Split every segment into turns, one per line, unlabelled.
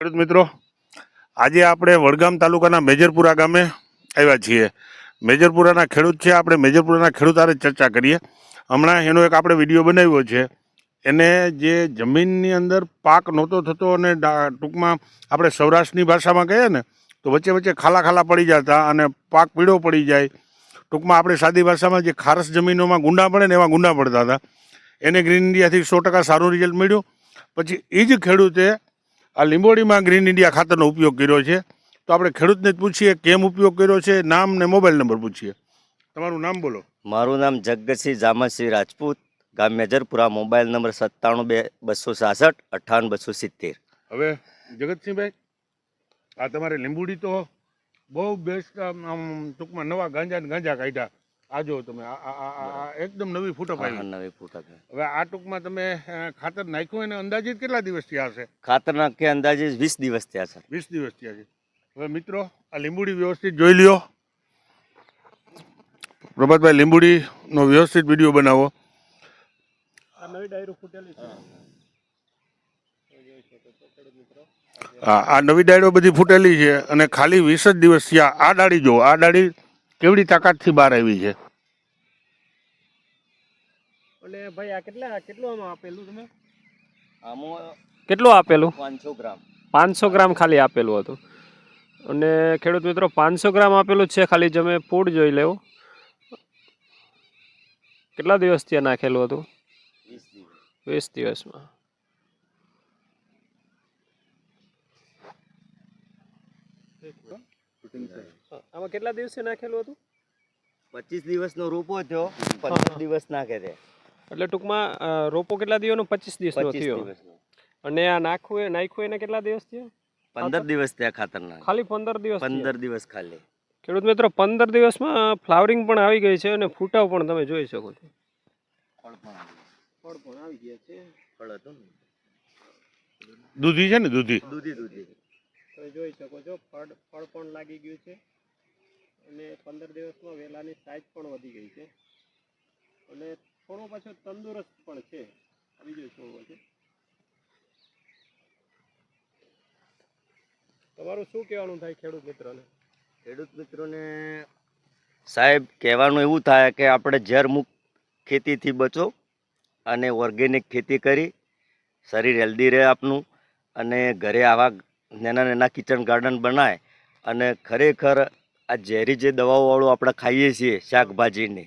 ખેડૂત મિત્રો, આજે આપણે વડગામ તાલુકાના મેજરપુરા ગામે આવ્યા છીએ. મેજરપુરાના ખેડૂત છે. આપણે મેજરપુરાના ખેડૂત આરે ચર્ચા કરીએ. હમણાં એનો એક આપણે વિડીયો બનાવ્યો છે. એને જે જમીનની અંદર પાક નહોતો થતો અને ટૂંકમાં આપણે સૌરાષ્ટ્રની ભાષામાં કહીએ ને તો વચ્ચે વચ્ચે ખાલા ખાલા પડી જતા અને પાક પીળો પડી જાય. ટૂંકમાં આપણે સાદી ભાષામાં જે ખારસ જમીનોમાં ગુંડા પડે ને એવા ગુંડા પડતા હતા. એને ગ્રીન ઇન્ડિયાથી 100% સારું રિઝલ્ટ મળ્યું. પછી એ જ ખેડૂતે આ લીંબોડીમાં ગ્રીન ઇન્ડિયા ખાતરનો ઉપયોગ કર્યો છે. તો આપણે ખેડૂતને જ પૂછીએ કેમ ઉપયોગ કર્યો છે, નામ ને મોબાઈલ નંબર પૂછીએ. તમારું નામ બોલો.
મારું નામ જગતસિંહ જામતસિંહ રાજપૂત, ગામ મેજરપુરા, મોબાઈલ નંબર 97 266 58 270.
હવે જગતસિંહભાઈ, આ તમારે લીંબોડી તો બહુ બેસ્ટ ટૂંકમાં નવા ગાંજા કાઢ્યા. આ જો તમે આ એકદમ નવી ફૂટઅપ આવી.
નવી ફૂટઅપ.
હવે આ ટૂંકમાં તમે ખાતર નાખ્યું એને અંદાજિત કેટલા દિવસ થયા હશે?
ખાતર નાખે અંદાજે 20 દિવસ થયા છે.
20 દિવસ થયા છે. હવે મિત્રો, આ લીંબોડી વ્યવસ્થિત જોઈ લ્યો. પ્રભાતભાઈ, લીંબોડીનો વ્યવસ્થિત વિડીયો બનાવો. હા, આ નવી ડાળીઓ બધી ફૂટેલી છે અને ખાલી 20 જ દિવસ થયા. આ ડાળી જો, આ ડાળી કેવડી તાકાતથી બહાર આવી છે.
એટલે ભાઈ આ કેટલું આમાં આપેલું તમે?
આમાં
કેટલું આપેલું?
500 ગ્રામ.
500 ગ્રામ ખાલી આપેલું હતું. અને ખેડૂત મિત્રો 500 ગ્રામ આપેલું છે. ખાલી તમે ફૂડ જોઈ લેવો. કેટલા દિવસ ત્યાં નાખેલું હતું? 20 દિવસમાં. આમાં કેટલા દિવસે નાખેલું હતું?
25 દિવસનો રોપો થયો, 15 દિવસ નાખે છે.
એટલે ટૂંકમાં રોપો કેટલા દિવસનો? 25 દિવસનો થયો. અને આ નાખ્યું એને કેટલા દિવસ થયો?
15 દિવસ થયા ખાતર નાખે.
ખાલી 15 દિવસ.
15 દિવસ ખાલી.
ખેડૂત મિત્રો 15 દિવસમાં ફ્લાવરિંગ પણ આવી ગઈ છે અને ફૂટાવ પણ તમે જોઈ શકો છો. ફળ પણ આવી ગયા છે.
ફળ હતું ને,
દૂધી છે ને, દૂધી
તમે જોઈ શકો છો. ફળ પણ લાગી ગયું છે અને 15 દિવસમાં વેલાની સાઈઝ પણ વધી ગઈ છે અને થોડો પાછો તંદુરસ્ત પણ છે. આવી જોઈ શકો છો. તમારું શું કહેવાનું થાય ખેડૂત મિત્રોને?
ખેડૂત મિત્રોને સાહેબ કહેવાનું એવું થાય કે આપણે ઝેરમુક્ત ખેતીથી બચો અને ઓર્ગેનિક ખેતી કરી શરીર હેલ્ધી રહે આપનું, અને ઘરે આવા નાના નાના કિચન ગાર્ડન બનાય અને ખરેખર આ ઝેરી જે દવાઓવાળું આપણે ખાઈએ છીએ શાકભાજીને,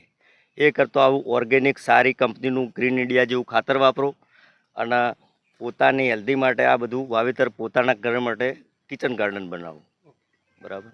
એ કરતાં આવું ઓર્ગેનિક સારી કંપનીનું ગ્રીન ઇન્ડિયા જેવું ખાતર વાપરો અને પોતાની હેલ્ધી માટે આ બધું વાવેતર પોતાના ઘર માટે કિચન ગાર્ડન બનાવો. બરાબર.